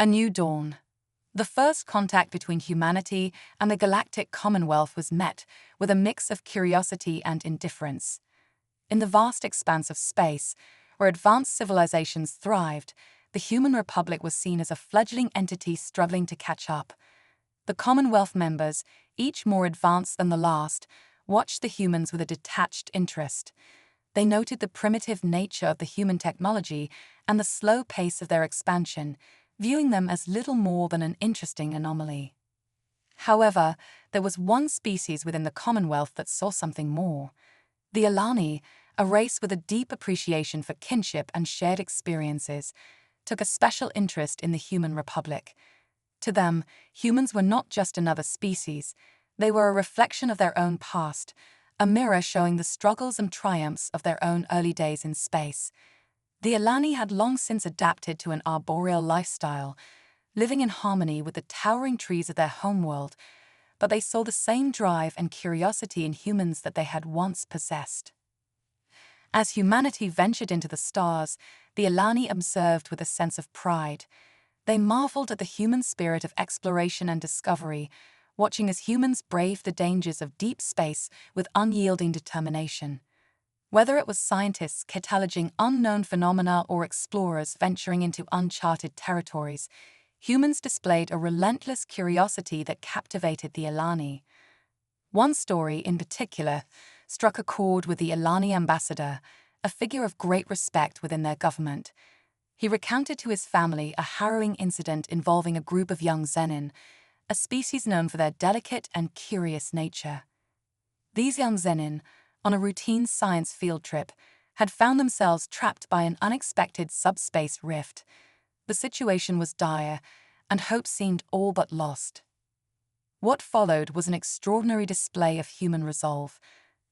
A new dawn. The first contact between humanity and the galactic Commonwealth was met with a mix of curiosity and indifference. In the vast expanse of space, where advanced civilizations thrived, the human republic was seen as a fledgling entity struggling to catch up. The Commonwealth members, each more advanced than the last, watched the humans with a detached interest. They noted the primitive nature of the human technology and the slow pace of their expansion, viewing them as little more than an interesting anomaly. However, there was one species within the Commonwealth that saw something more. The Alani, a race with a deep appreciation for kinship and shared experiences, took a special interest in the human republic. To them, humans were not just another species, they were a reflection of their own past, a mirror showing the struggles and triumphs of their own early days in space. The Alani had long since adapted to an arboreal lifestyle, living in harmony with the towering trees of their homeworld, but they saw the same drive and curiosity in humans that they had once possessed. As humanity ventured into the stars, the Alani observed with a sense of pride. They marveled at the human spirit of exploration and discovery, watching as humans braved the dangers of deep space with unyielding determination. Whether it was scientists cataloging unknown phenomena or explorers venturing into uncharted territories, humans displayed a relentless curiosity that captivated the Alani. One story, in particular, struck a chord with the Alani ambassador, a figure of great respect within their government. He recounted to his family a harrowing incident involving a group of young Zenin, a species known for their delicate and curious nature. These young Zenin, on a routine science field trip, had found themselves trapped by an unexpected subspace rift. The situation was dire, and hope seemed all but lost. What followed was an extraordinary display of human resolve.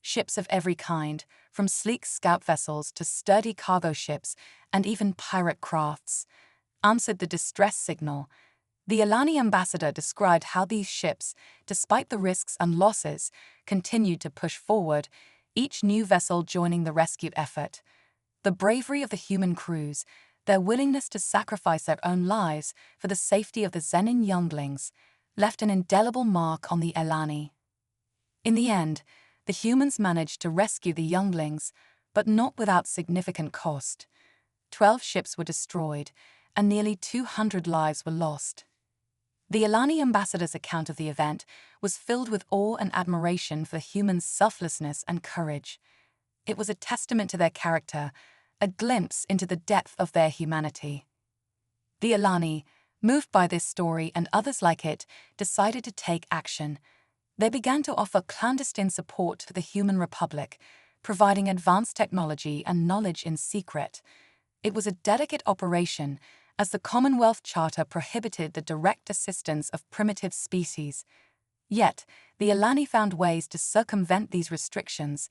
Ships of every kind, from sleek scout vessels to sturdy cargo ships and even pirate crafts, answered the distress signal. The Alani ambassador described how these ships, despite the risks and losses, continued to push forward, each new vessel joining the rescue effort. The bravery of the human crews, their willingness to sacrifice their own lives for the safety of the Zenin younglings, left an indelible mark on the Alani. In the end, the humans managed to rescue the younglings, but not without significant cost. 12 ships were destroyed, and nearly 200 lives were lost. The Alani ambassador's account of the event was filled with awe and admiration for the humans' selflessness and courage. It was a testament to their character, a glimpse into the depth of their humanity. The Alani, moved by this story and others like it, decided to take action. They began to offer clandestine support to the human republic, providing advanced technology and knowledge in secret. It was a delicate operation, as the Commonwealth Charter prohibited the direct assistance of primitive species. Yet, the Alani found ways to circumvent these restrictions,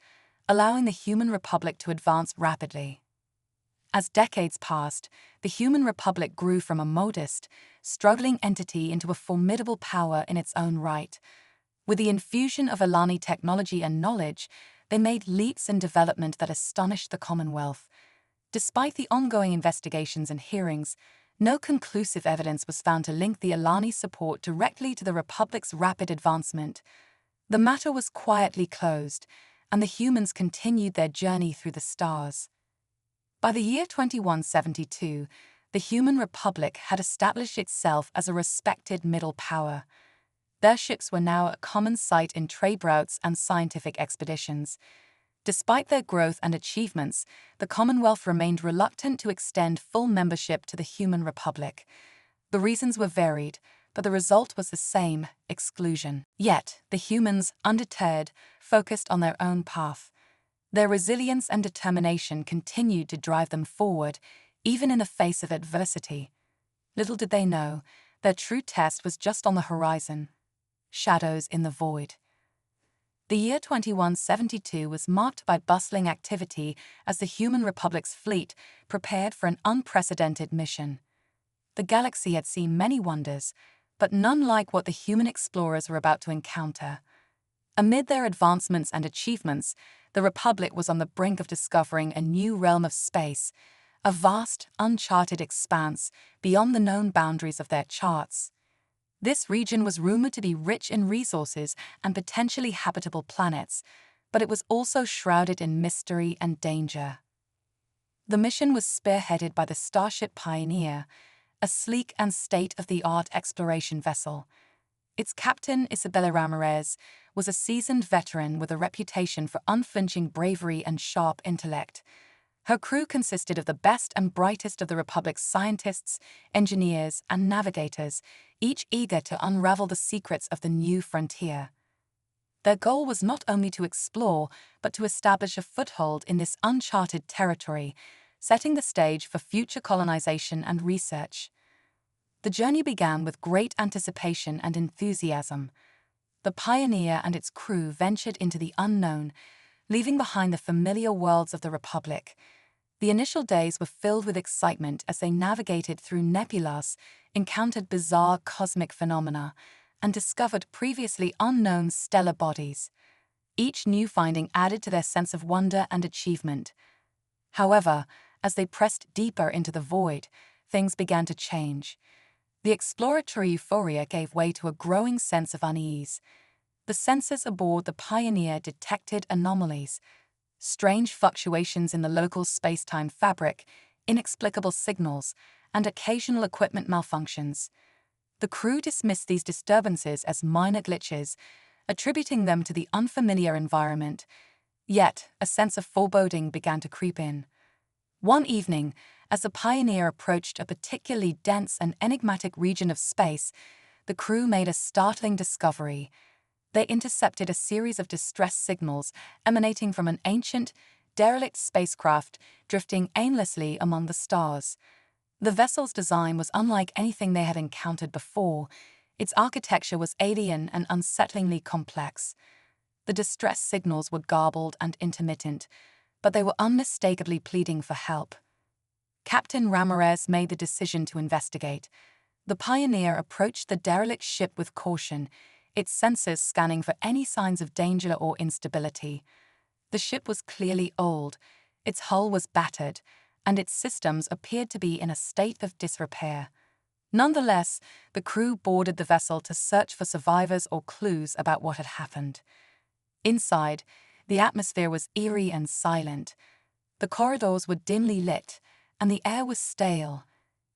allowing the human republic to advance rapidly. As decades passed, the human republic grew from a modest, struggling entity into a formidable power in its own right. With the infusion of Alani technology and knowledge, they made leaps in development that astonished the Commonwealth. Despite the ongoing investigations and hearings, no conclusive evidence was found to link the Alani's support directly to the Republic's rapid advancement. The matter was quietly closed, and the humans continued their journey through the stars. By the year 2172, the human Republic had established itself as a respected middle power. Their ships were now a common sight in trade routes and scientific expeditions. Despite their growth and achievements, the Commonwealth remained reluctant to extend full membership to the human republic. The reasons were varied, but the result was the same: exclusion. Yet, the humans, undeterred, focused on their own path. Their resilience and determination continued to drive them forward, even in the face of adversity. Little did they know, their true test was just on the horizon. Shadows in the void. The year 2172 was marked by bustling activity as the human republic's fleet prepared for an unprecedented mission. The galaxy had seen many wonders, but none like what the human explorers were about to encounter. Amid their advancements and achievements, the Republic was on the brink of discovering a new realm of space, a vast, uncharted expanse beyond the known boundaries of their charts. This region was rumored to be rich in resources and potentially habitable planets, but it was also shrouded in mystery and danger. The mission was spearheaded by the Starship Pioneer, a sleek and state-of-the-art exploration vessel. Its captain, Isabella Ramirez, was a seasoned veteran with a reputation for unflinching bravery and sharp intellect. Her crew consisted of the best and brightest of the Republic's scientists, engineers, and navigators, each eager to unravel the secrets of the new frontier. Their goal was not only to explore, but to establish a foothold in this uncharted territory, setting the stage for future colonization and research. The journey began with great anticipation and enthusiasm. The Pioneer and its crew ventured into the unknown, leaving behind the familiar worlds of the Republic. The initial days were filled with excitement as they navigated through nebulas, encountered bizarre cosmic phenomena, and discovered previously unknown stellar bodies. Each new finding added to their sense of wonder and achievement. However, as they pressed deeper into the void, things began to change. The exploratory euphoria gave way to a growing sense of unease. The sensors aboard the Pioneer detected anomalies, strange fluctuations in the local space-time fabric, inexplicable signals, and occasional equipment malfunctions. The crew dismissed these disturbances as minor glitches, attributing them to the unfamiliar environment. Yet, a sense of foreboding began to creep in. One evening, as the Pioneer approached a particularly dense and enigmatic region of space, the crew made a startling discovery. They intercepted a series of distress signals emanating from an ancient, derelict spacecraft drifting aimlessly among the stars. The vessel's design was unlike anything they had encountered before. Its architecture was alien and unsettlingly complex. The distress signals were garbled and intermittent, but they were unmistakably pleading for help. Captain Ramirez made the decision to investigate. The Pioneer approached the derelict ship with caution, its sensors scanning for any signs of danger or instability. The ship was clearly old, its hull was battered, and its systems appeared to be in a state of disrepair. Nonetheless, the crew boarded the vessel to search for survivors or clues about what had happened. Inside, the atmosphere was eerie and silent. The corridors were dimly lit, and the air was stale.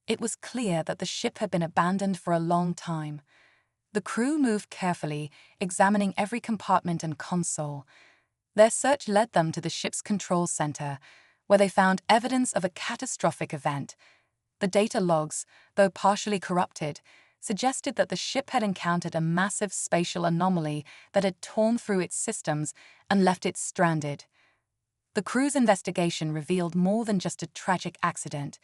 It was clear that the ship had been abandoned for a long time. The crew moved carefully, examining every compartment and console. Their search led them to the ship's control center, where they found evidence of a catastrophic event. The data logs, though partially corrupted, suggested that the ship had encountered a massive spatial anomaly that had torn through its systems and left it stranded. The crew's investigation revealed more than just a tragic accident.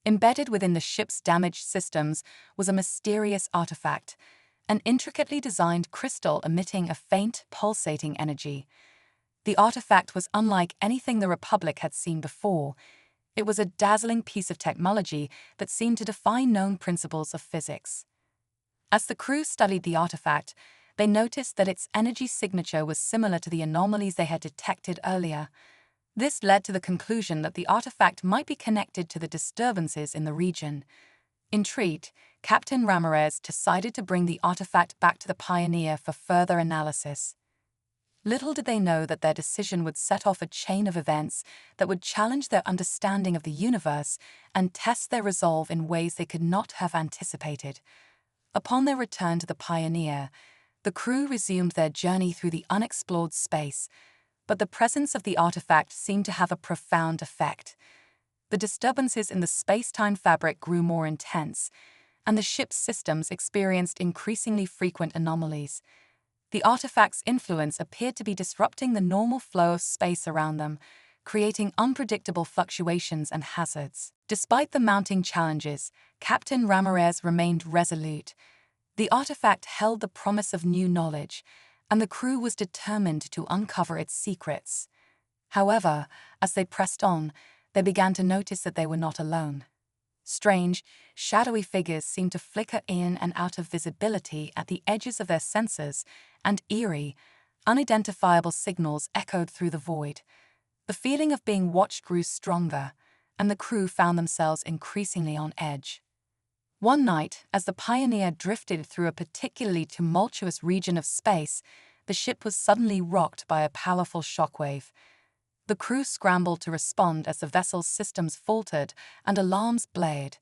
Embedded within the ship's damaged systems was a mysterious artifact, an intricately designed crystal emitting a faint, pulsating energy. The artifact was unlike anything the Republic had seen before. It was a dazzling piece of technology that seemed to defy known principles of physics. As the crew studied the artifact, they noticed that its energy signature was similar to the anomalies they had detected earlier. This led to the conclusion that the artifact might be connected to the disturbances in the region. Intrigued, Captain Ramirez decided to bring the artifact back to the Pioneer for further analysis. Little did they know that their decision would set off a chain of events that would challenge their understanding of the universe and test their resolve in ways they could not have anticipated. Upon their return to the Pioneer, the crew resumed their journey through the unexplored space, but the presence of the artifact seemed to have a profound effect. The disturbances in the space-time fabric grew more intense, and the ship's systems experienced increasingly frequent anomalies. The artifact's influence appeared to be disrupting the normal flow of space around them, creating unpredictable fluctuations and hazards. Despite the mounting challenges, Captain Ramirez remained resolute. The artifact held the promise of new knowledge, and the crew was determined to uncover its secrets. However, as they pressed on, they began to notice that they were not alone. Strange, shadowy figures seemed to flicker in and out of visibility at the edges of their sensors, and eerie, unidentifiable signals echoed through the void. The feeling of being watched grew stronger, and the crew found themselves increasingly on edge. One night, as the Pioneer drifted through a particularly tumultuous region of space, the ship was suddenly rocked by a powerful shockwave. The crew scrambled to respond as the vessel's systems faltered and alarms blared.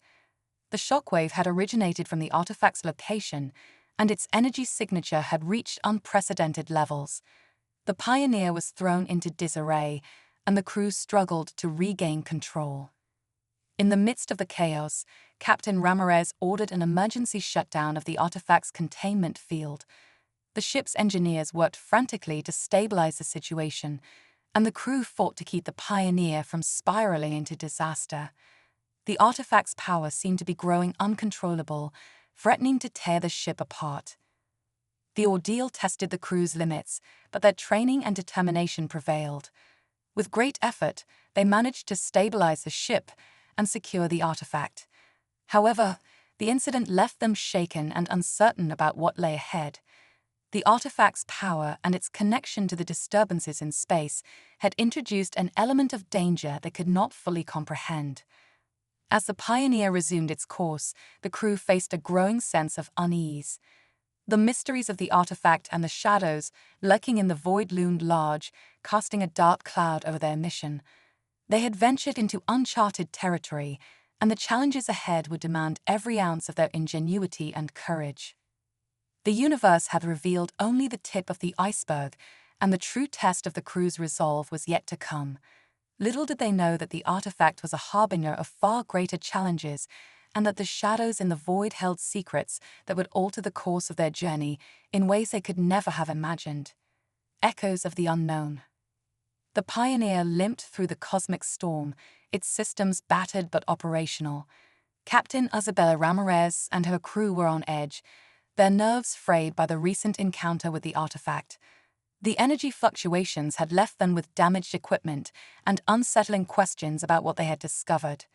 The shockwave had originated from the artifact's location, and its energy signature had reached unprecedented levels. The Pioneer was thrown into disarray, and the crew struggled to regain control. In the midst of the chaos, Captain Ramirez ordered an emergency shutdown of the artifact's containment field. The ship's engineers worked frantically to stabilize the situation, and the crew fought to keep the Pioneer from spiraling into disaster. The artifact's power seemed to be growing uncontrollable, threatening to tear the ship apart. The ordeal tested the crew's limits, but their training and determination prevailed. With great effort, they managed to stabilize the ship and secure the artifact. However, the incident left them shaken and uncertain about what lay ahead. The artifact's power and its connection to the disturbances in space had introduced an element of danger they could not fully comprehend. As the Pioneer resumed its course, the crew faced a growing sense of unease. The mysteries of the artifact and the shadows lurking in the void loomed large, casting a dark cloud over their mission. They had ventured into uncharted territory, and the challenges ahead would demand every ounce of their ingenuity and courage. The universe had revealed only the tip of the iceberg, and the true test of the crew's resolve was yet to come. Little did they know that the artifact was a harbinger of far greater challenges, and that the shadows in the void held secrets that would alter the course of their journey in ways they could never have imagined. Echoes of the unknown. The Pioneer limped through the cosmic storm, its systems battered but operational. Captain Isabella Ramirez and her crew were on edge, their nerves frayed by the recent encounter with the artifact. The energy fluctuations had left them with damaged equipment and unsettling questions about what they had discovered.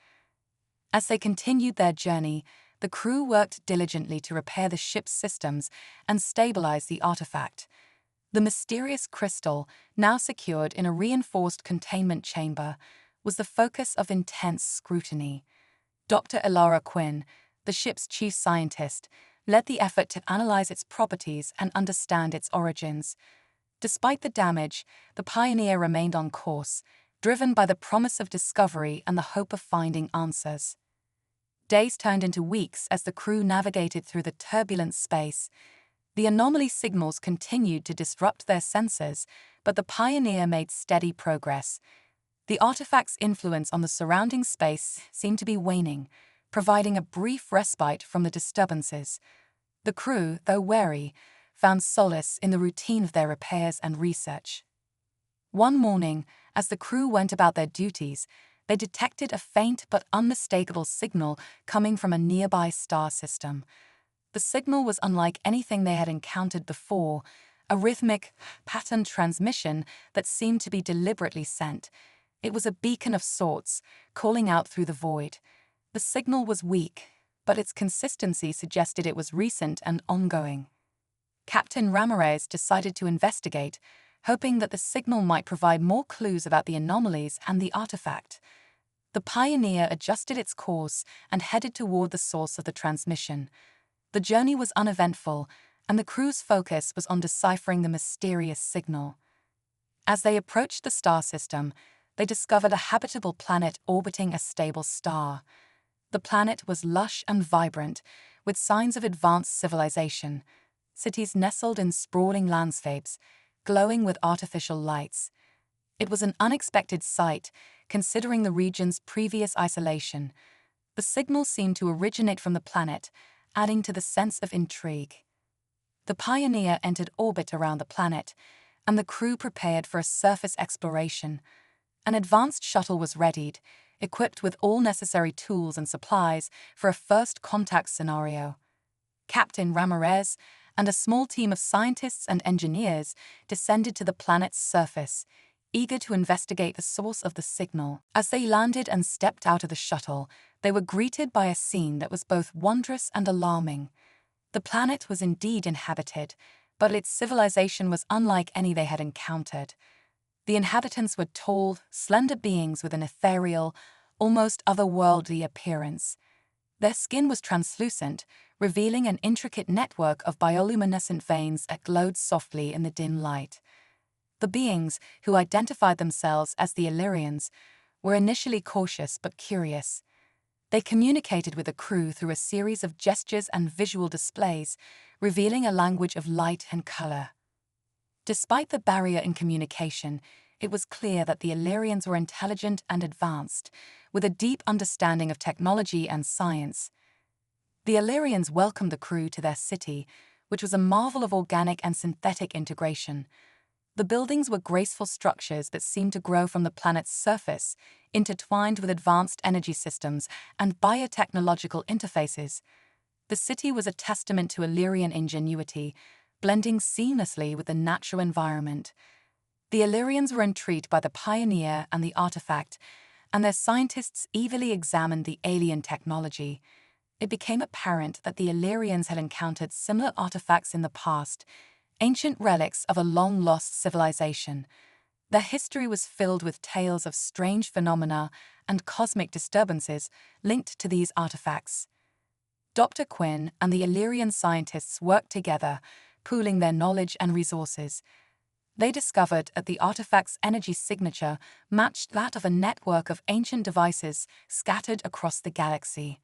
As they continued their journey, the crew worked diligently to repair the ship's systems and stabilize the artifact. The mysterious crystal, now secured in a reinforced containment chamber, was the focus of intense scrutiny. Dr. Elara Quinn, the ship's chief scientist, led the effort to analyze its properties and understand its origins. Despite the damage, the Pioneer remained on course, driven by the promise of discovery and the hope of finding answers. Days turned into weeks as the crew navigated through the turbulent space. The anomaly signals continued to disrupt their sensors, but the Pioneer made steady progress. The artifact's influence on the surrounding space seemed to be waning, providing a brief respite from the disturbances. The crew, though wary, found solace in the routine of their repairs and research. One morning, as the crew went about their duties, they detected a faint but unmistakable signal coming from a nearby star system. The signal was unlike anything they had encountered before, a rhythmic, patterned transmission that seemed to be deliberately sent. It was a beacon of sorts, calling out through the void. The signal was weak, but its consistency suggested it was recent and ongoing. Captain Ramirez decided to investigate, hoping that the signal might provide more clues about the anomalies and the artifact. The Pioneer adjusted its course and headed toward the source of the transmission. The journey was uneventful, and the crew's focus was on deciphering the mysterious signal. As they approached the star system, they discovered a habitable planet orbiting a stable star. The planet was lush and vibrant, with signs of advanced civilization. Cities nestled in sprawling landscapes, glowing with artificial lights. It was an unexpected sight, considering the region's previous isolation. The signal seemed to originate from the planet, adding to the sense of intrigue. The Pioneer entered orbit around the planet, and the crew prepared for a surface exploration. An advanced shuttle was readied, equipped with all necessary tools and supplies for a first contact scenario. Captain Ramirez and a small team of scientists and engineers descended to the planet's surface, eager to investigate the source of the signal. As they landed and stepped out of the shuttle, they were greeted by a scene that was both wondrous and alarming. The planet was indeed inhabited, but its civilization was unlike any they had encountered. The inhabitants were tall, slender beings with an ethereal, almost otherworldly appearance. Their skin was translucent, revealing an intricate network of bioluminescent veins that glowed softly in the dim light. The beings, who identified themselves as the Illyrians, were initially cautious but curious. They communicated with the crew through a series of gestures and visual displays, revealing a language of light and color. Despite the barrier in communication, it was clear that the Illyrians were intelligent and advanced, with a deep understanding of technology and science. The Illyrians welcomed the crew to their city, which was a marvel of organic and synthetic integration. The buildings were graceful structures that seemed to grow from the planet's surface, intertwined with advanced energy systems and biotechnological interfaces. The city was a testament to Illyrian ingenuity, blending seamlessly with the natural environment. The Illyrians were intrigued by the pioneer and the artifact, and their scientists eagerly examined the alien technology. It became apparent that the Illyrians had encountered similar artifacts in the past, ancient relics of a long-lost civilization. Their history was filled with tales of strange phenomena and cosmic disturbances linked to these artifacts. Dr. Quinn and the Illyrian scientists worked together, pooling their knowledge and resources. They discovered that the artifact's energy signature matched that of a network of ancient devices scattered across the galaxy.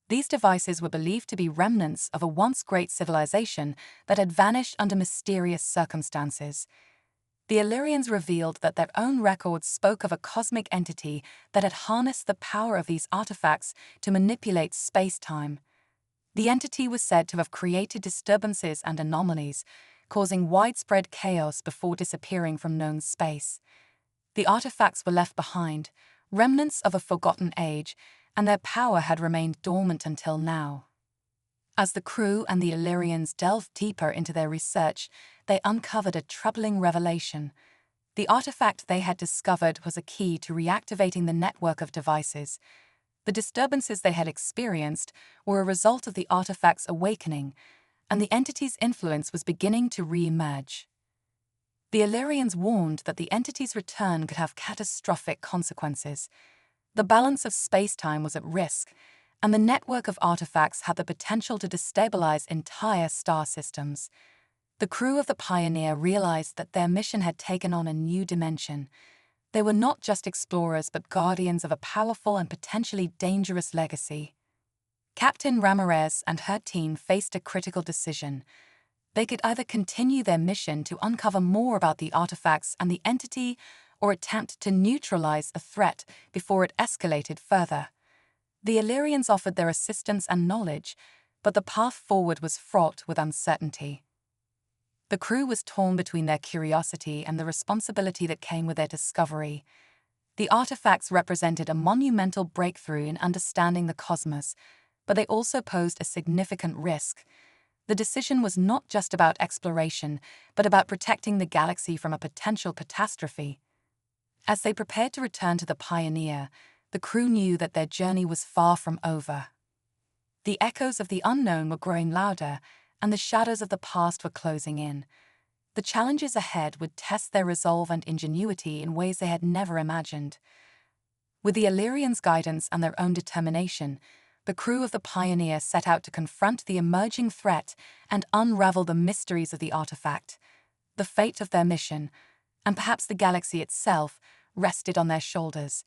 These devices were believed to be remnants of a once great civilization that had vanished under mysterious circumstances. The Illyrians revealed that their own records spoke of a cosmic entity that had harnessed the power of these artifacts to manipulate space-time. The entity was said to have created disturbances and anomalies, causing widespread chaos before disappearing from known space. The artifacts were left behind, remnants of a forgotten age, and their power had remained dormant until now. As the crew and the Illyrians delved deeper into their research, they uncovered a troubling revelation. The artifact they had discovered was a key to reactivating the network of devices. The disturbances they had experienced were a result of the artifact's awakening, and the entity's influence was beginning to re-emerge. The Illyrians warned that the entity's return could have catastrophic consequences. The balance of space-time was at risk, and the network of artifacts had the potential to destabilize entire star systems. The crew of the Pioneer realized that their mission had taken on a new dimension. They were not just explorers but guardians of a powerful and potentially dangerous legacy. Captain Ramirez and her team faced a critical decision. They could either continue their mission to uncover more about the artifacts and the entity, or attempt to neutralize the threat before it escalated further. The Illyrians offered their assistance and knowledge, but the path forward was fraught with uncertainty. The crew was torn between their curiosity and the responsibility that came with their discovery. The artifacts represented a monumental breakthrough in understanding the cosmos, but they also posed a significant risk. The decision was not just about exploration, but about protecting the galaxy from a potential catastrophe. As they prepared to return to the Pioneer, the crew knew that their journey was far from over. The echoes of the unknown were growing louder, and the shadows of the past were closing in. The challenges ahead would test their resolve and ingenuity in ways they had never imagined. With the Illyrians' guidance and their own determination, the crew of the Pioneer set out to confront the emerging threat and unravel the mysteries of the artifact. The fate of their mission, and perhaps the galaxy itself, rested on their shoulders.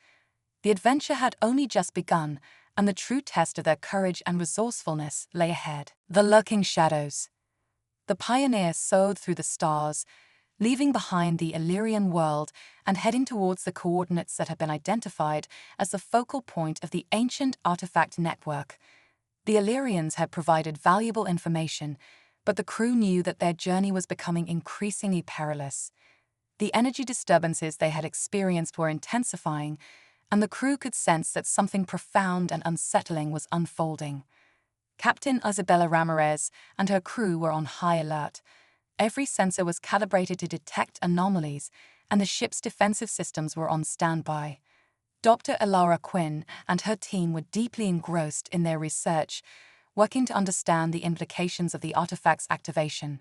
The adventure had only just begun, and the true test of their courage and resourcefulness lay ahead. The lurking shadows. The Pioneer soared through the stars, leaving behind the Illyrian world and heading towards the coordinates that had been identified as the focal point of the ancient artifact network. The Illyrians had provided valuable information, but the crew knew that their journey was becoming increasingly perilous. The energy disturbances they had experienced were intensifying, and the crew could sense that something profound and unsettling was unfolding. Captain Isabella Ramirez and her crew were on high alert. Every sensor was calibrated to detect anomalies, and the ship's defensive systems were on standby. Dr. Elara Quinn and her team were deeply engrossed in their research, working to understand the implications of the artifact's activation.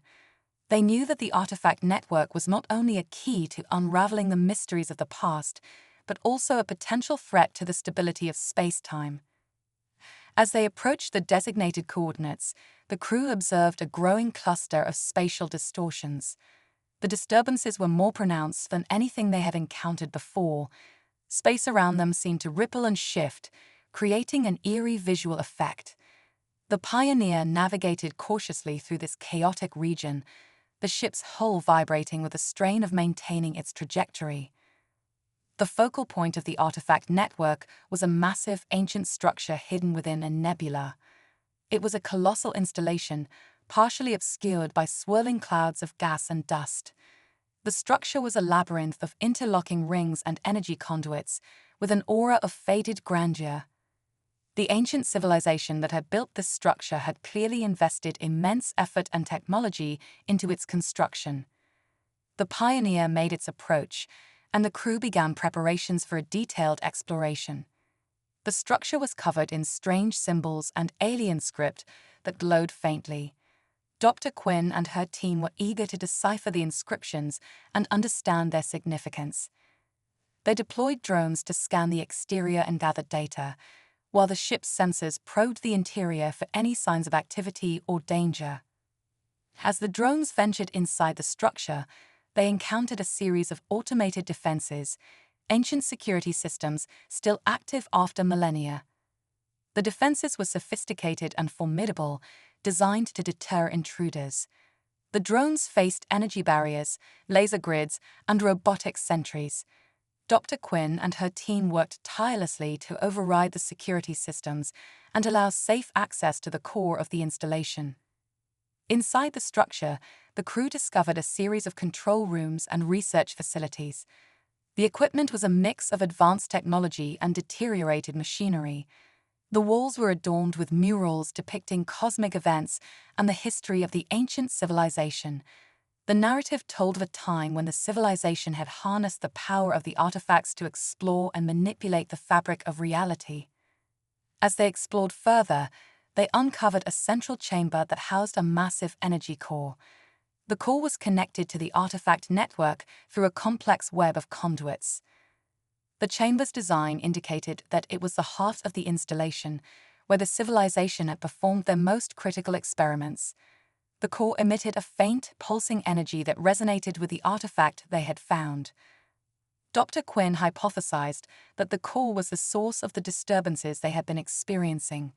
They knew that the artifact network was not only a key to unraveling the mysteries of the past, but also a potential threat to the stability of space-time. As they approached the designated coordinates, the crew observed a growing cluster of spatial distortions. The disturbances were more pronounced than anything they had encountered before. Space around them seemed to ripple and shift, creating an eerie visual effect. The Pioneer navigated cautiously through this chaotic region, the ship's hull vibrating with the strain of maintaining its trajectory. The focal point of the artifact network was a massive ancient structure hidden within a nebula. It was a colossal installation, partially obscured by swirling clouds of gas and dust. The structure was a labyrinth of interlocking rings and energy conduits, with an aura of faded grandeur. The ancient civilization that had built this structure had clearly invested immense effort and technology into its construction. The Pioneer made its approach, and the crew began preparations for a detailed exploration. The structure was covered in strange symbols and alien script that glowed faintly. Dr. Quinn and her team were eager to decipher the inscriptions and understand their significance. They deployed drones to scan the exterior and gather data, while the ship's sensors probed the interior for any signs of activity or danger. As the drones ventured inside the structure, they encountered a series of automated defenses, ancient security systems still active after millennia. The defenses were sophisticated and formidable, designed to deter intruders. The drones faced energy barriers, laser grids, and robotic sentries. Dr. Quinn and her team worked tirelessly to override the security systems and allow safe access to the core of the installation. Inside the structure, the crew discovered a series of control rooms and research facilities. The equipment was a mix of advanced technology and deteriorated machinery. The walls were adorned with murals depicting cosmic events and the history of the ancient civilization. The narrative told of a time when the civilization had harnessed the power of the artifacts to explore and manipulate the fabric of reality. As they explored further, they uncovered a central chamber that housed a massive energy core. The core was connected to the artifact network through a complex web of conduits. The chamber's design indicated that it was the heart of the installation, where the civilization had performed their most critical experiments. The core emitted a faint, pulsing energy that resonated with the artifact they had found. Dr. Quinn hypothesized that the core was the source of the disturbances they had been experiencing.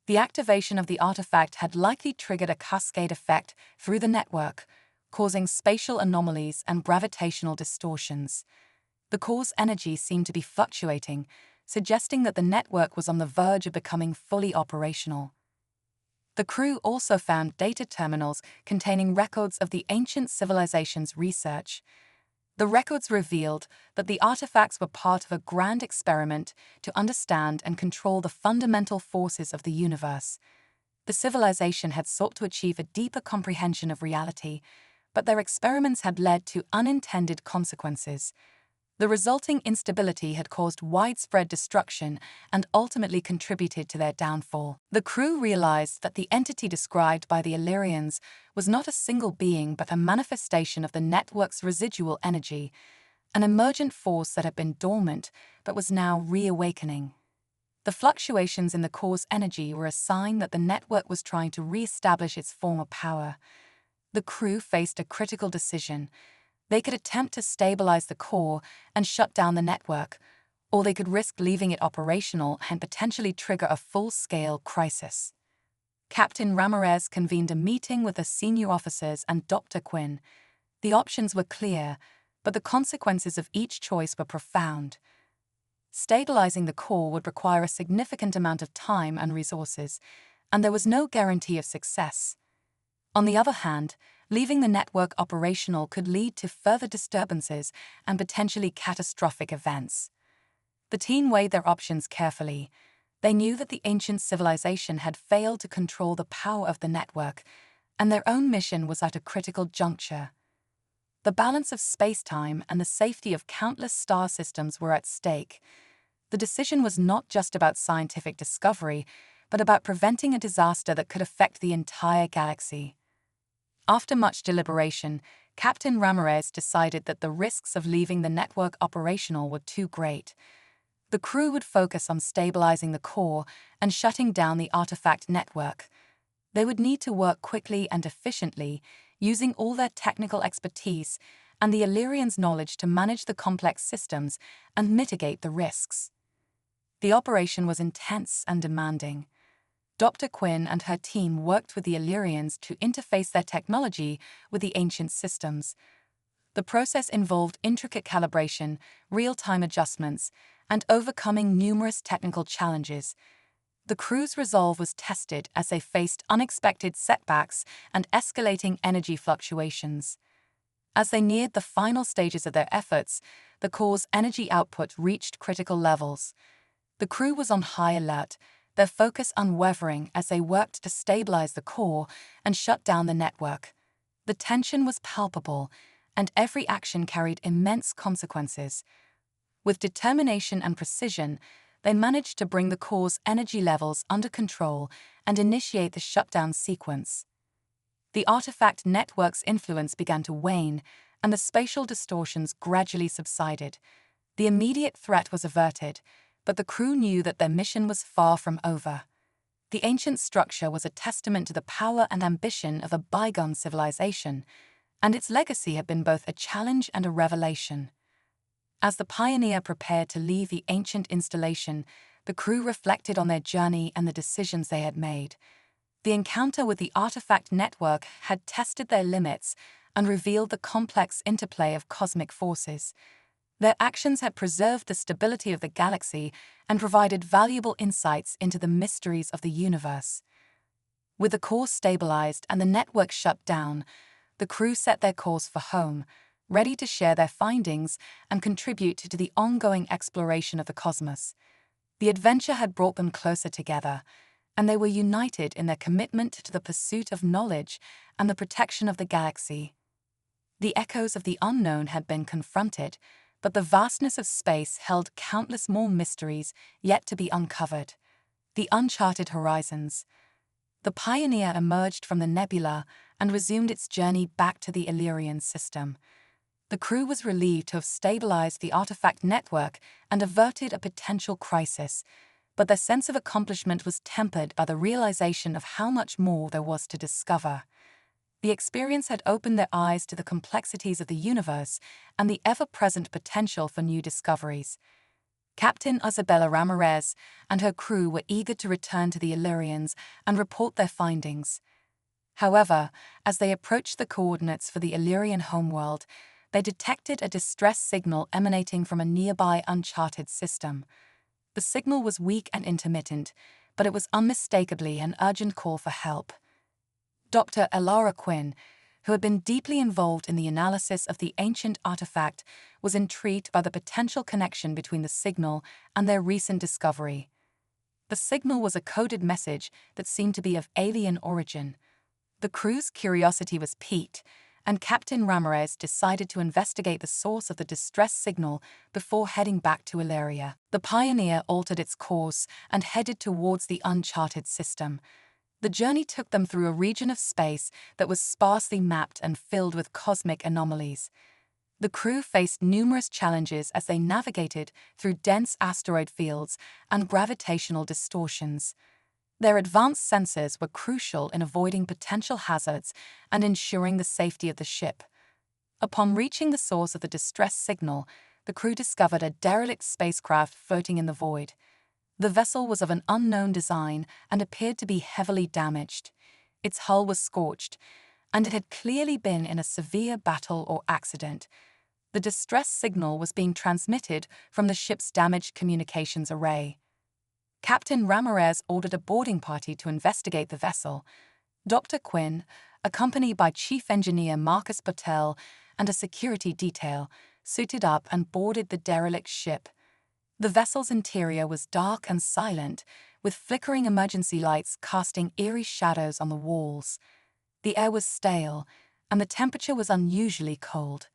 The activation of the artifact had likely triggered a cascade effect through the network, causing spatial anomalies and gravitational distortions. The core's energy seemed to be fluctuating, suggesting that the network was on the verge of becoming fully operational. The crew also found data terminals containing records of the ancient civilization's research. The records revealed that the artifacts were part of a grand experiment to understand and control the fundamental forces of the universe. The civilization had sought to achieve a deeper comprehension of reality, but their experiments had led to unintended consequences. The resulting instability had caused widespread destruction and ultimately contributed to their downfall. The crew realized that the entity described by the Illyrians was not a single being but a manifestation of the network's residual energy, an emergent force that had been dormant but was now reawakening. The fluctuations in the core's energy were a sign that the network was trying to re-establish its former power. The crew faced a critical decision. They could attempt to stabilize the core and shut down the network, or they could risk leaving it operational and potentially trigger a full-scale crisis. Captain Ramirez convened a meeting with the senior officers and Dr. Quinn. The options were clear, but the consequences of each choice were profound. Stabilizing the core would require a significant amount of time and resources, and there was no guarantee of success. On the other hand, leaving the network operational could lead to further disturbances and potentially catastrophic events. The team weighed their options carefully. They knew that the ancient civilization had failed to control the power of the network, and their own mission was at a critical juncture. The balance of space-time and the safety of countless star systems were at stake. The decision was not just about scientific discovery, but about preventing a disaster that could affect the entire galaxy. After much deliberation, Captain Ramirez decided that the risks of leaving the network operational were too great. The crew would focus on stabilizing the core and shutting down the artifact network. They would need to work quickly and efficiently, using all their technical expertise and the Illyrians' knowledge to manage the complex systems and mitigate the risks. The operation was intense and demanding. Dr. Quinn and her team worked with the Illyrians to interface their technology with the ancient systems. The process involved intricate calibration, real-time adjustments, and overcoming numerous technical challenges. The crew's resolve was tested as they faced unexpected setbacks and escalating energy fluctuations. As they neared the final stages of their efforts, the core's energy output reached critical levels. The crew was on high alert, their focus unwavering as they worked to stabilize the core and shut down the network. The tension was palpable, and every action carried immense consequences. With determination and precision, they managed to bring the core's energy levels under control and initiate the shutdown sequence. The artifact network's influence began to wane, and the spatial distortions gradually subsided. The immediate threat was averted, but the crew knew that their mission was far from over. The ancient structure was a testament to the power and ambition of a bygone civilization, and its legacy had been both a challenge and a revelation. As the Pioneer prepared to leave the ancient installation, the crew reflected on their journey and the decisions they had made. The encounter with the artifact network had tested their limits and revealed the complex interplay of cosmic forces. Their actions had preserved the stability of the galaxy and provided valuable insights into the mysteries of the universe. With the core stabilized and the network shut down, the crew set their course for home, ready to share their findings and contribute to the ongoing exploration of the cosmos. The adventure had brought them closer together, and they were united in their commitment to the pursuit of knowledge and the protection of the galaxy. The echoes of the unknown had been confronted, but the vastness of space held countless more mysteries yet to be uncovered. The uncharted horizons. The Pioneer emerged from the nebula and resumed its journey back to the Illyrian system. The crew was relieved to have stabilized the artifact network and averted a potential crisis, but their sense of accomplishment was tempered by the realization of how much more there was to discover. The experience had opened their eyes to the complexities of the universe and the ever-present potential for new discoveries. Captain Isabella Ramirez and her crew were eager to return to the Illyrians and report their findings. However, as they approached the coordinates for the Illyrian homeworld, they detected a distress signal emanating from a nearby uncharted system. The signal was weak and intermittent, but it was unmistakably an urgent call for help. Dr. Elara Quinn, who had been deeply involved in the analysis of the ancient artifact, was intrigued by the potential connection between the signal and their recent discovery. The signal was a coded message that seemed to be of alien origin. The crew's curiosity was piqued, and Captain Ramirez decided to investigate the source of the distress signal before heading back to Illyria. The Pioneer altered its course and headed towards the uncharted system. The journey took them through a region of space that was sparsely mapped and filled with cosmic anomalies. The crew faced numerous challenges as they navigated through dense asteroid fields and gravitational distortions. Their advanced sensors were crucial in avoiding potential hazards and ensuring the safety of the ship. Upon reaching the source of the distress signal, the crew discovered a derelict spacecraft floating in the void. The vessel was of an unknown design and appeared to be heavily damaged. Its hull was scorched, and it had clearly been in a severe battle or accident. The distress signal was being transmitted from the ship's damaged communications array. Captain Ramirez ordered a boarding party to investigate the vessel. Dr. Quinn, accompanied by Chief Engineer Marcus Patel and a security detail, suited up and boarded the derelict ship. The vessel's interior was dark and silent, with flickering emergency lights casting eerie shadows on the walls. The air was stale, and the temperature was unusually cold.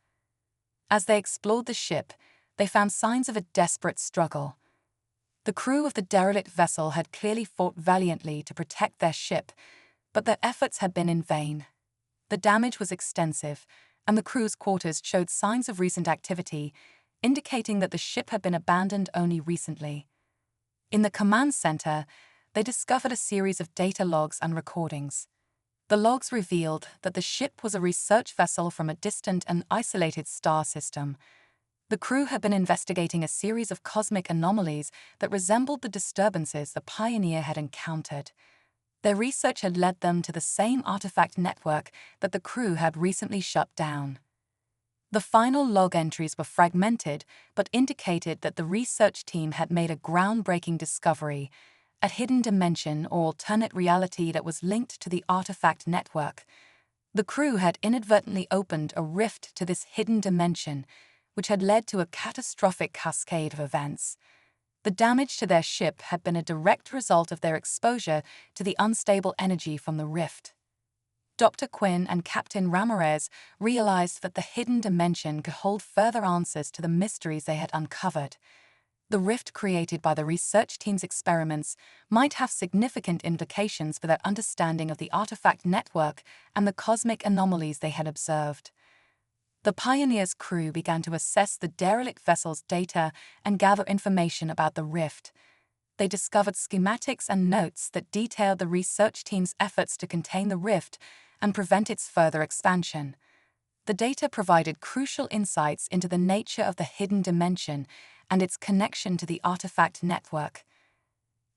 As they explored the ship, they found signs of a desperate struggle. The crew of the derelict vessel had clearly fought valiantly to protect their ship, but their efforts had been in vain. The damage was extensive, and the crew's quarters showed signs of recent activity, indicating that the ship had been abandoned only recently. In the command center, they discovered a series of data logs and recordings. The logs revealed that the ship was a research vessel from a distant and isolated star system. The crew had been investigating a series of cosmic anomalies that resembled the disturbances the Pioneer had encountered. Their research had led them to the same artifact network that the crew had recently shut down. The final log entries were fragmented but indicated that the research team had made a groundbreaking discovery, a hidden dimension or alternate reality that was linked to the artifact network. The crew had inadvertently opened a rift to this hidden dimension, which had led to a catastrophic cascade of events. The damage to their ship had been a direct result of their exposure to the unstable energy from the rift. Dr. Quinn and Captain Ramirez realized that the hidden dimension could hold further answers to the mysteries they had uncovered. The rift created by the research team's experiments might have significant implications for their understanding of the artifact network and the cosmic anomalies they had observed. The Pioneer's crew began to assess the derelict vessel's data and gather information about the rift. They discovered schematics and notes that detailed the research team's efforts to contain the rift and prevent its further expansion. The data provided crucial insights into the nature of the hidden dimension and its connection to the artifact network.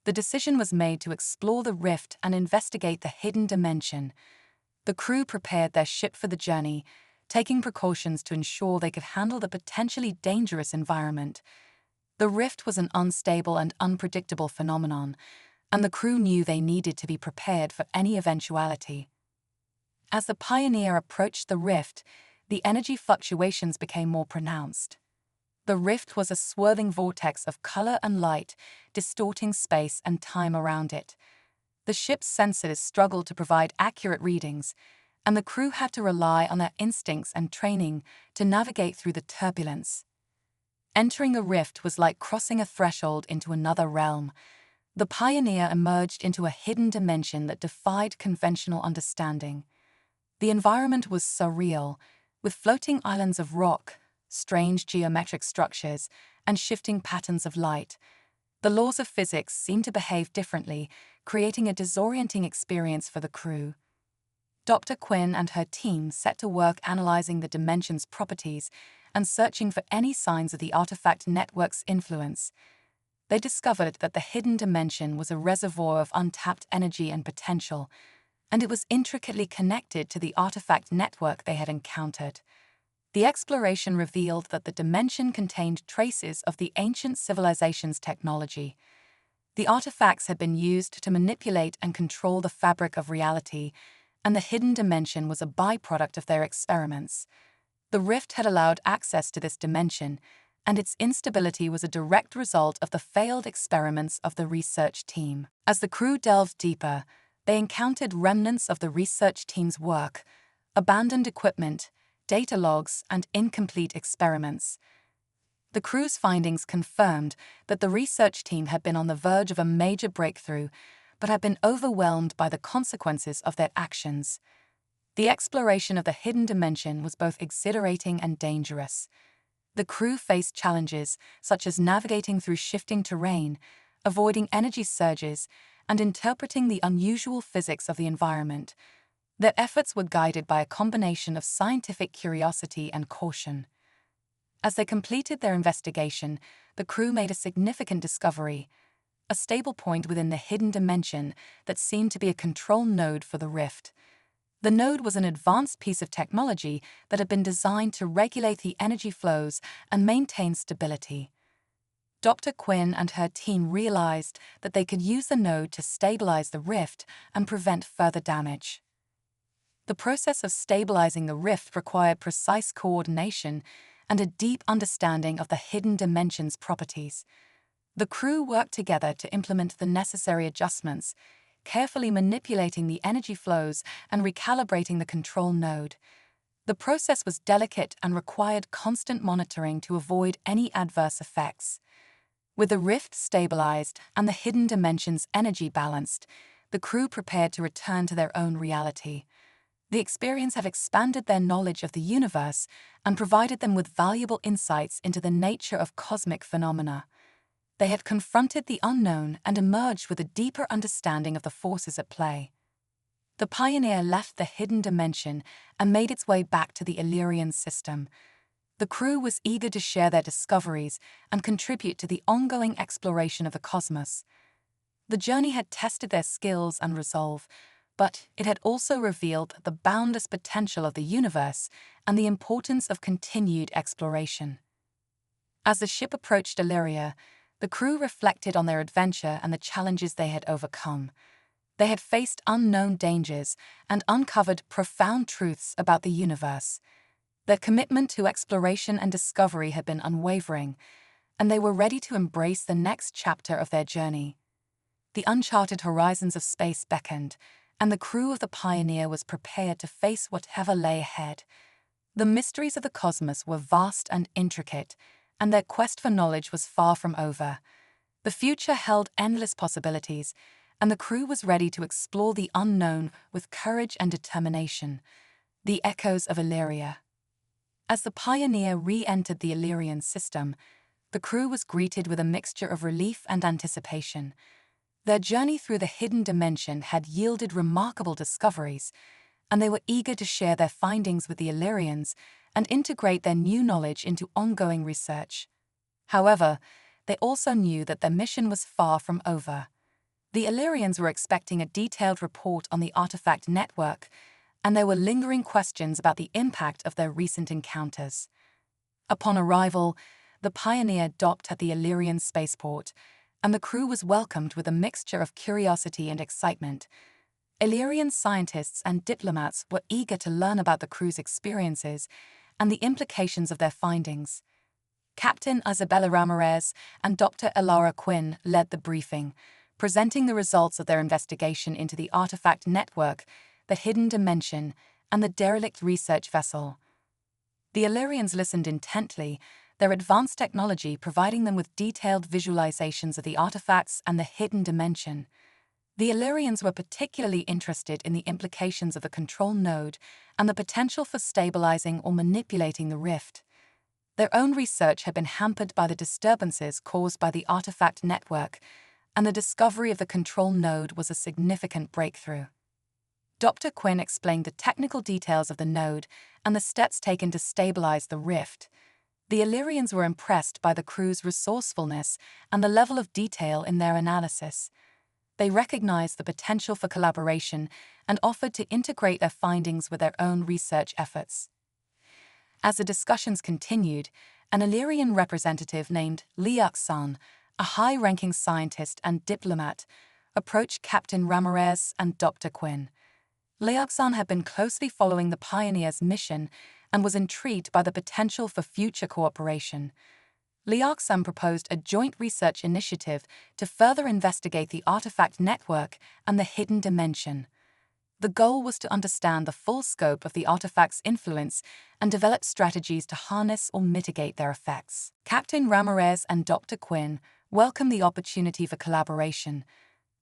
The decision was made to explore the rift and investigate the hidden dimension. The crew prepared their ship for the journey, taking precautions to ensure they could handle the potentially dangerous environment. The rift was an unstable and unpredictable phenomenon, and the crew knew they needed to be prepared for any eventuality. As the Pioneer approached the rift, the energy fluctuations became more pronounced. The rift was a swirling vortex of color and light, distorting space and time around it. The ship's sensors struggled to provide accurate readings, and the crew had to rely on their instincts and training to navigate through the turbulence. Entering a rift was like crossing a threshold into another realm. The Pioneer emerged into a hidden dimension that defied conventional understanding. The environment was surreal, with floating islands of rock, strange geometric structures, and shifting patterns of light. The laws of physics seemed to behave differently, creating a disorienting experience for the crew. Dr. Quinn and her team set to work analyzing the dimension's properties and searching for any signs of the artifact network's influence. They discovered that the hidden dimension was a reservoir of untapped energy and potential, and it was intricately connected to the artifact network they had encountered. The exploration revealed that the dimension contained traces of the ancient civilization's technology. The artifacts had been used to manipulate and control the fabric of reality, and the hidden dimension was a byproduct of their experiments. The rift had allowed access to this dimension, and its instability was a direct result of the failed experiments of the research team. As the crew delved deeper, they encountered remnants of the research team's work, abandoned equipment, data logs, and incomplete experiments. The crew's findings confirmed that the research team had been on the verge of a major breakthrough, but had been overwhelmed by the consequences of their actions. The exploration of the hidden dimension was both exhilarating and dangerous. The crew faced challenges such as navigating through shifting terrain, avoiding energy surges, and interpreting the unusual physics of the environment. Their efforts were guided by a combination of scientific curiosity and caution. As they completed their investigation, the crew made a significant discovery: a stable point within the hidden dimension that seemed to be a control node for the rift. The node was an advanced piece of technology that had been designed to regulate the energy flows and maintain stability. Dr. Quinn and her team realized that they could use the node to stabilize the rift and prevent further damage. The process of stabilizing the rift required precise coordination and a deep understanding of the hidden dimension's properties. The crew worked together to implement the necessary adjustments, carefully manipulating the energy flows and recalibrating the control node. The process was delicate and required constant monitoring to avoid any adverse effects. With the rift stabilized and the hidden dimension's energy balanced, the crew prepared to return to their own reality. The experience had expanded their knowledge of the universe and provided them with valuable insights into the nature of cosmic phenomena. They had confronted the unknown and emerged with a deeper understanding of the forces at play. The Pioneer left the hidden dimension and made its way back to the Illyrian system. The crew was eager to share their discoveries and contribute to the ongoing exploration of the cosmos. The journey had tested their skills and resolve, but it had also revealed the boundless potential of the universe and the importance of continued exploration. As the ship approached Illyria, the crew reflected on their adventure and the challenges they had overcome. They had faced unknown dangers and uncovered profound truths about the universe. Their commitment to exploration and discovery had been unwavering, and they were ready to embrace the next chapter of their journey. The uncharted horizons of space beckoned, and the crew of the Pioneer was prepared to face whatever lay ahead. The mysteries of the cosmos were vast and intricate, and their quest for knowledge was far from over. The future held endless possibilities, and the crew was ready to explore the unknown with courage and determination. The echoes of Illyria. As the Pioneer re-entered the Illyrian system, the crew was greeted with a mixture of relief and anticipation. Their journey through the hidden dimension had yielded remarkable discoveries, and they were eager to share their findings with the Illyrians and integrate their new knowledge into ongoing research. However, they also knew that their mission was far from over. The Illyrians were expecting a detailed report on the artifact network, and there were lingering questions about the impact of their recent encounters. Upon arrival, the Pioneer docked at the Illyrian spaceport, and the crew was welcomed with a mixture of curiosity and excitement. Illyrian scientists and diplomats were eager to learn about the crew's experiences and the implications of their findings. Captain Isabella Ramirez and Dr. Elara Quinn led the briefing, presenting the results of their investigation into the artifact network, the hidden dimension, and the derelict research vessel. The Illyrians listened intently, their advanced technology providing them with detailed visualizations of the artifacts and the hidden dimension. The Illyrians were particularly interested in the implications of the control node and the potential for stabilizing or manipulating the rift. Their own research had been hampered by the disturbances caused by the artifact network, and the discovery of the control node was a significant breakthrough. Dr. Quinn explained the technical details of the node and the steps taken to stabilize the rift. The Illyrians were impressed by the crew's resourcefulness and the level of detail in their analysis. They recognized the potential for collaboration and offered to integrate their findings with their own research efforts. As the discussions continued, an Illyrian representative named Liak-san, a high-ranking scientist and diplomat, approached Captain Ramirez and Dr. Quinn. Liak-san had been closely following the Pioneer's mission and was intrigued by the potential for future cooperation. Liak-san proposed a joint research initiative to further investigate the artifact network and the hidden dimension. The goal was to understand the full scope of the artifact's influence and develop strategies to harness or mitigate their effects. Captain Ramirez and Dr. Quinn welcomed the opportunity for collaboration.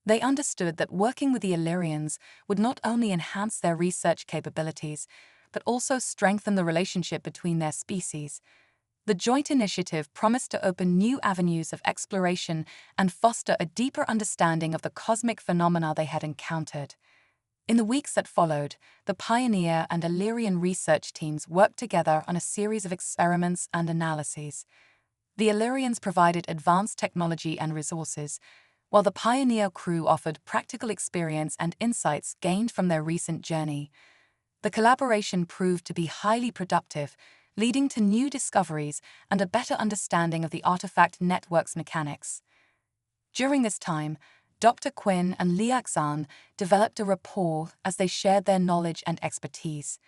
They understood that working with the Illyrians would not only enhance their research capabilities, but also strengthen the relationship between their species. The joint initiative promised to open new avenues of exploration and foster a deeper understanding of the cosmic phenomena they had encountered. In the weeks that followed, the Pioneer and Illyrian research teams worked together on a series of experiments and analyses. The Illyrians provided advanced technology and resources, while the Pioneer crew offered practical experience and insights gained from their recent journey. The collaboration proved to be highly productive, leading to new discoveries and a better understanding of the artifact network's mechanics. During this time, Dr. Quinn and Liak-san developed a rapport as they shared their knowledge and expertise.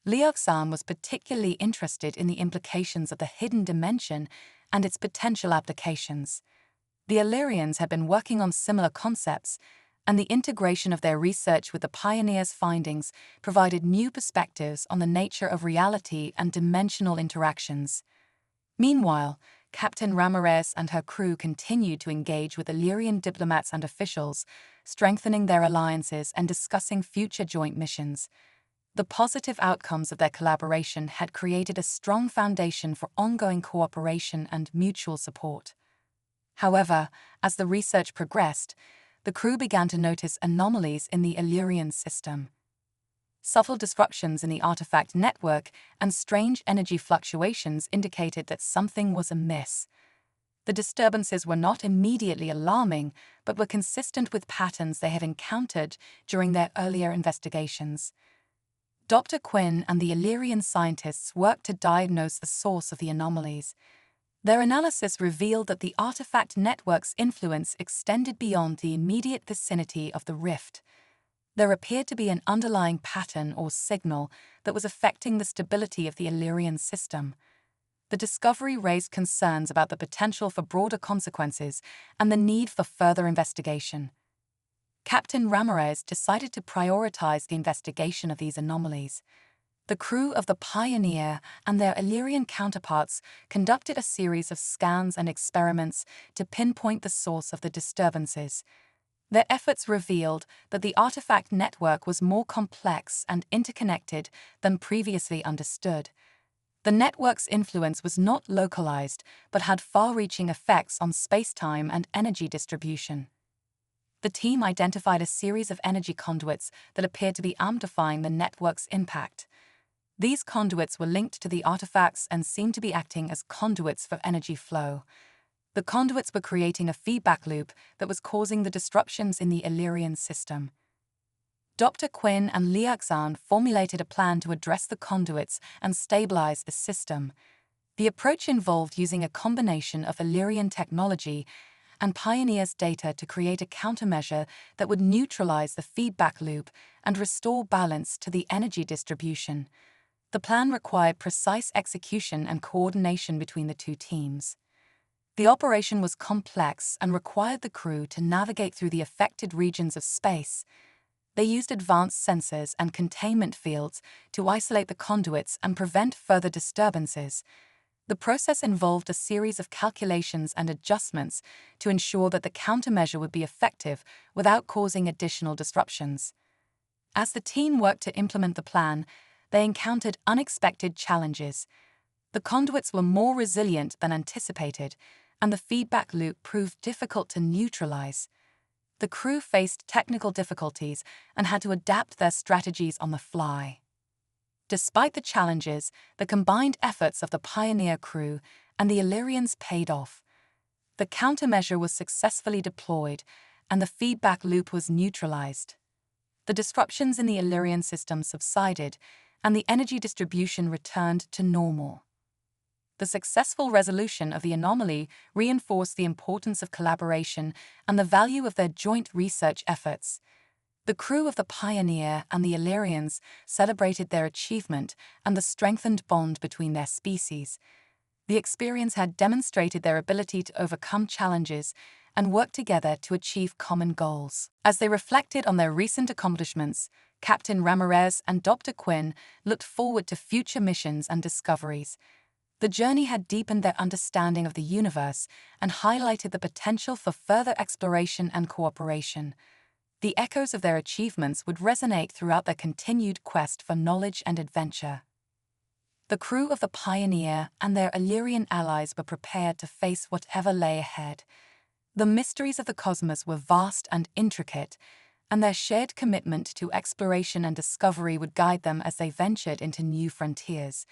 Liak-san was particularly interested in the implications of the hidden dimension and its potential applications. The Illyrians had been working on similar concepts, and the integration of their research with the Pioneer's findings provided new perspectives on the nature of reality and dimensional interactions. Meanwhile, Captain Ramirez and her crew continued to engage with Illyrian diplomats and officials, strengthening their alliances and discussing future joint missions. The positive outcomes of their collaboration had created a strong foundation for ongoing cooperation and mutual support. However, as the research progressed, the crew began to notice anomalies in the Illyrian system. Subtle disruptions in the artifact network and strange energy fluctuations indicated that something was amiss. The disturbances were not immediately alarming, but were consistent with patterns they had encountered during their earlier investigations. Dr. Quinn and the Illyrian scientists worked to diagnose the source of the anomalies. Their analysis revealed that the artifact network's influence extended beyond the immediate vicinity of the rift. There appeared to be an underlying pattern or signal that was affecting the stability of the Illyrian system. The discovery raised concerns about the potential for broader consequences and the need for further investigation. Captain Ramirez decided to prioritize the investigation of these anomalies. The crew of the Pioneer and their Illyrian counterparts conducted a series of scans and experiments to pinpoint the source of the disturbances. Their efforts revealed that the artifact network was more complex and interconnected than previously understood. The network's influence was not localized, but had far-reaching effects on space-time and energy distribution. The team identified a series of energy conduits that appeared to be amplifying the network's impact. These conduits were linked to the artifacts and seemed to be acting as conduits for energy flow. The conduits were creating a feedback loop that was causing the disruptions in the Illyrian system. Dr. Quinn and Liaxan formulated a plan to address the conduits and stabilize the system. The approach involved using a combination of Illyrian technology and Pioneer's data to create a countermeasure that would neutralize the feedback loop and restore balance to the energy distribution. The plan required precise execution and coordination between the two teams. The operation was complex and required the crew to navigate through the affected regions of space. They used advanced sensors and containment fields to isolate the conduits and prevent further disturbances. The process involved a series of calculations and adjustments to ensure that the countermeasure would be effective without causing additional disruptions. As the team worked to implement the plan, they encountered unexpected challenges. The conduits were more resilient than anticipated, and the feedback loop proved difficult to neutralize. The crew faced technical difficulties and had to adapt their strategies on the fly. Despite the challenges, the combined efforts of the Pioneer crew and the Illyrians paid off. The countermeasure was successfully deployed, and the feedback loop was neutralized. The disruptions in the Illyrian system subsided, and the energy distribution returned to normal. The successful resolution of the anomaly reinforced the importance of collaboration and the value of their joint research efforts. The crew of the Pioneer and the Illyrians celebrated their achievement and the strengthened bond between their species. The experience had demonstrated their ability to overcome challenges and work together to achieve common goals. As they reflected on their recent accomplishments, Captain Ramirez and Dr. Quinn looked forward to future missions and discoveries. The journey had deepened their understanding of the universe and highlighted the potential for further exploration and cooperation. The echoes of their achievements would resonate throughout their continued quest for knowledge and adventure. The crew of the Pioneer and their Illyrian allies were prepared to face whatever lay ahead. The mysteries of the cosmos were vast and intricate, and their shared commitment to exploration and discovery would guide them as they ventured into new frontiers.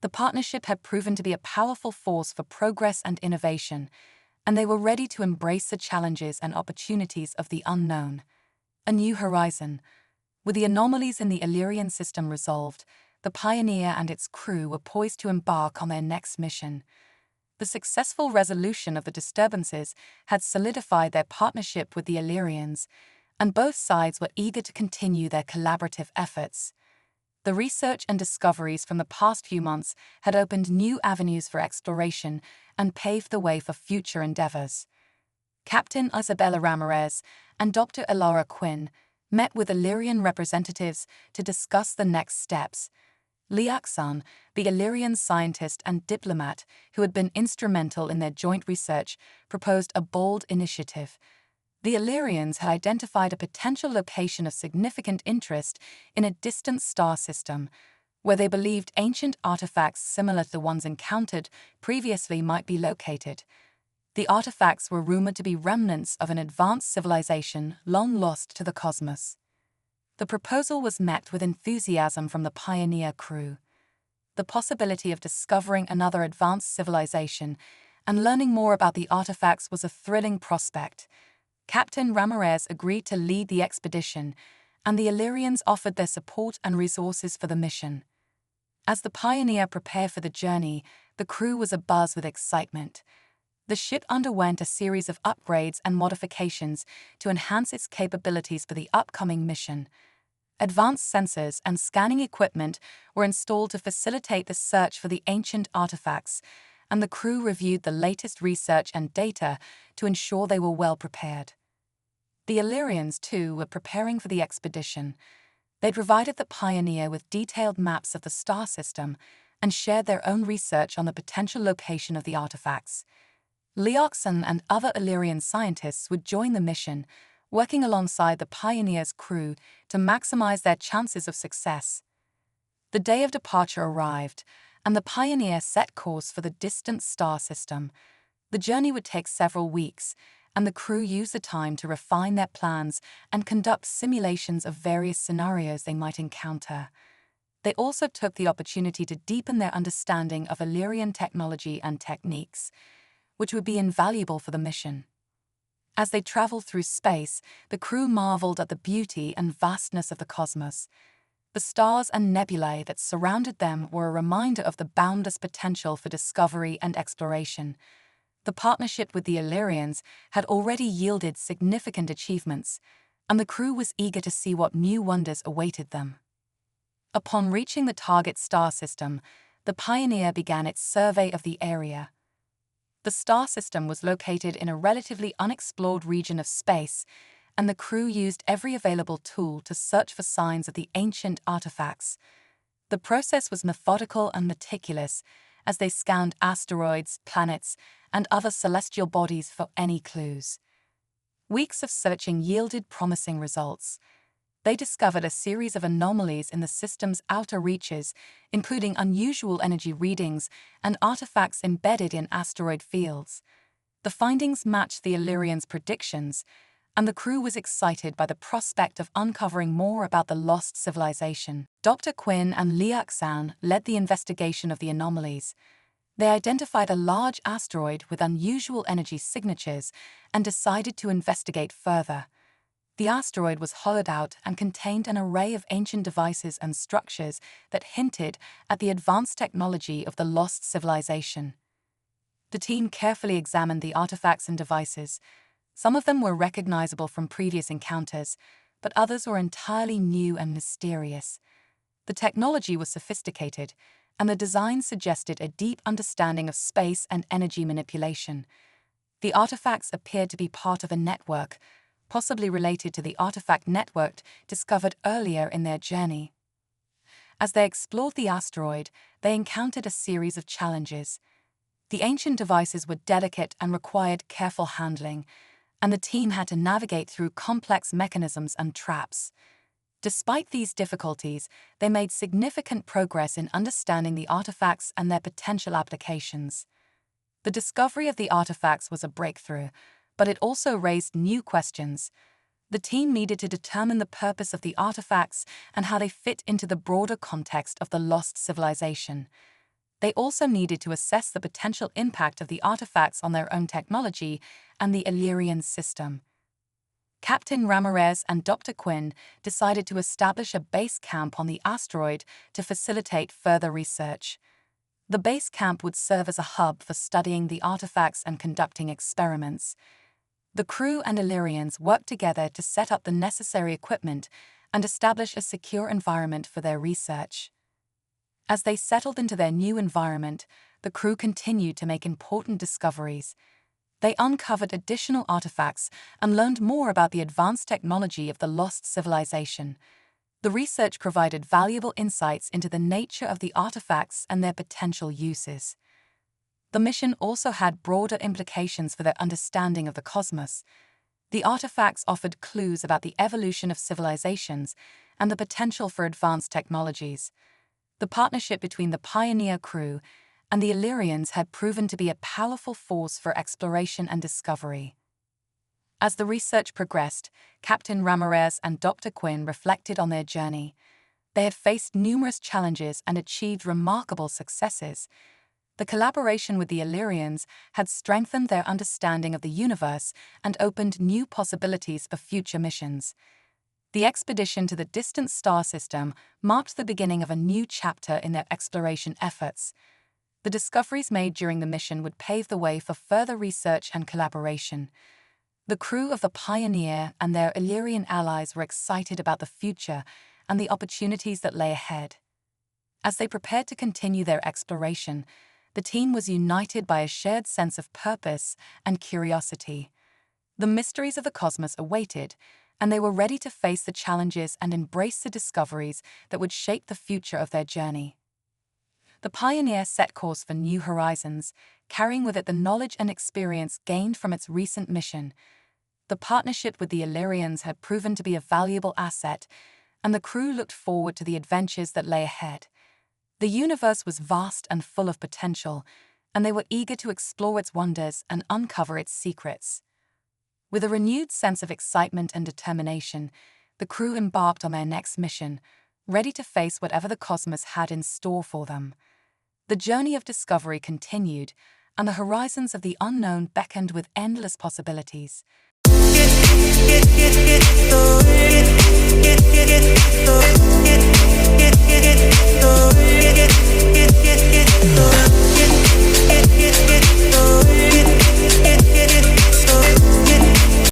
The partnership had proven to be a powerful force for progress and innovation, and they were ready to embrace the challenges and opportunities of the unknown. A new horizon. With the anomalies in the Illyrian system resolved, the Pioneer and its crew were poised to embark on their next mission. The successful resolution of the disturbances had solidified their partnership with the Illyrians, and both sides were eager to continue their collaborative efforts. The research and discoveries from the past few months had opened new avenues for exploration and paved the way for future endeavors. Captain Isabella Ramirez and Dr. Elara Quinn met with Illyrian representatives to discuss the next steps. Liaxan, the Illyrian scientist and diplomat who had been instrumental in their joint research, proposed a bold initiative. The Illyrians had identified a potential location of significant interest in a distant star system, where they believed ancient artifacts similar to the ones encountered previously might be located. The artifacts were rumored to be remnants of an advanced civilization long lost to the cosmos. The proposal was met with enthusiasm from the pioneer crew. The possibility of discovering another advanced civilization and learning more about the artifacts was a thrilling prospect. Captain Ramirez agreed to lead the expedition, and the Illyrians offered their support and resources for the mission. As the Pioneer prepared for the journey, the crew was abuzz with excitement. The ship underwent a series of upgrades and modifications to enhance its capabilities for the upcoming mission. Advanced sensors and scanning equipment were installed to facilitate the search for the ancient artifacts, and the crew reviewed the latest research and data to ensure they were well prepared. The Illyrians, too, were preparing for the expedition. They provided the Pioneer with detailed maps of the star system and shared their own research on the potential location of the artifacts. Leoxon and other Illyrian scientists would join the mission, working alongside the Pioneer's crew to maximize their chances of success. The day of departure arrived, and the Pioneer set course for the distant star system. The journey would take several weeks, and the crew used the time to refine their plans and conduct simulations of various scenarios they might encounter. They also took the opportunity to deepen their understanding of Illyrian technology and techniques, which would be invaluable for the mission. As they traveled through space, the crew marveled at the beauty and vastness of the cosmos. The stars and nebulae that surrounded them were a reminder of the boundless potential for discovery and exploration. The partnership with the Illyrians had already yielded significant achievements, and the crew was eager to see what new wonders awaited them. Upon reaching the target star system, the Pioneer began its survey of the area. The star system was located in a relatively unexplored region of space, and the crew used every available tool to search for signs of the ancient artifacts. The process was methodical and meticulous, as they scanned asteroids, planets, and other celestial bodies for any clues. Weeks of searching yielded promising results. They discovered a series of anomalies in the system's outer reaches, including unusual energy readings and artifacts embedded in asteroid fields. The findings matched the Illyrians' predictions, and the crew was excited by the prospect of uncovering more about the lost civilization. Dr. Quinn and Liaxan led the investigation of the anomalies. They identified a large asteroid with unusual energy signatures and decided to investigate further. The asteroid was hollowed out and contained an array of ancient devices and structures that hinted at the advanced technology of the lost civilization. The team carefully examined the artifacts and devices. Some of them were recognizable from previous encounters, but others were entirely new and mysterious. The technology was sophisticated, and the design suggested a deep understanding of space and energy manipulation. The artifacts appeared to be part of a network, possibly related to the artifact network discovered earlier in their journey. As they explored the asteroid, they encountered a series of challenges. The ancient devices were delicate and required careful handling, and the team had to navigate through complex mechanisms and traps. Despite these difficulties, they made significant progress in understanding the artifacts and their potential applications. The discovery of the artifacts was a breakthrough, but it also raised new questions. The team needed to determine the purpose of the artifacts and how they fit into the broader context of the lost civilization. They also needed to assess the potential impact of the artifacts on their own technology and the Illyrian system. Captain Ramirez and Dr. Quinn decided to establish a base camp on the asteroid to facilitate further research. The base camp would serve as a hub for studying the artifacts and conducting experiments. The crew and Illyrians worked together to set up the necessary equipment and establish a secure environment for their research. As they settled into their new environment, the crew continued to make important discoveries. They uncovered additional artifacts and learned more about the advanced technology of the lost civilization. The research provided valuable insights into the nature of the artifacts and their potential uses. The mission also had broader implications for their understanding of the cosmos. The artifacts offered clues about the evolution of civilizations and the potential for advanced technologies. The partnership between the pioneer crew and the Illyrians had proven to be a powerful force for exploration and discovery. As the research progressed, Captain Ramirez and Dr. Quinn reflected on their journey. They had faced numerous challenges and achieved remarkable successes. The collaboration with the Illyrians had strengthened their understanding of the universe and opened new possibilities for future missions. The expedition to the distant star system marked the beginning of a new chapter in their exploration efforts. The discoveries made during the mission would pave the way for further research and collaboration. The crew of the Pioneer and their Illyrian allies were excited about the future and the opportunities that lay ahead. As they prepared to continue their exploration, the team was united by a shared sense of purpose and curiosity. The mysteries of the cosmos awaited, and they were ready to face the challenges and embrace the discoveries that would shape the future of their journey. The Pioneer set course for new horizons, carrying with it the knowledge and experience gained from its recent mission. The partnership with the Illyrians had proven to be a valuable asset, and the crew looked forward to the adventures that lay ahead. The universe was vast and full of potential, and they were eager to explore its wonders and uncover its secrets. With a renewed sense of excitement and determination, the crew embarked on their next mission, ready to face whatever the cosmos had in store for them. The journey of discovery continued, and the horizons of the unknown beckoned with endless possibilities.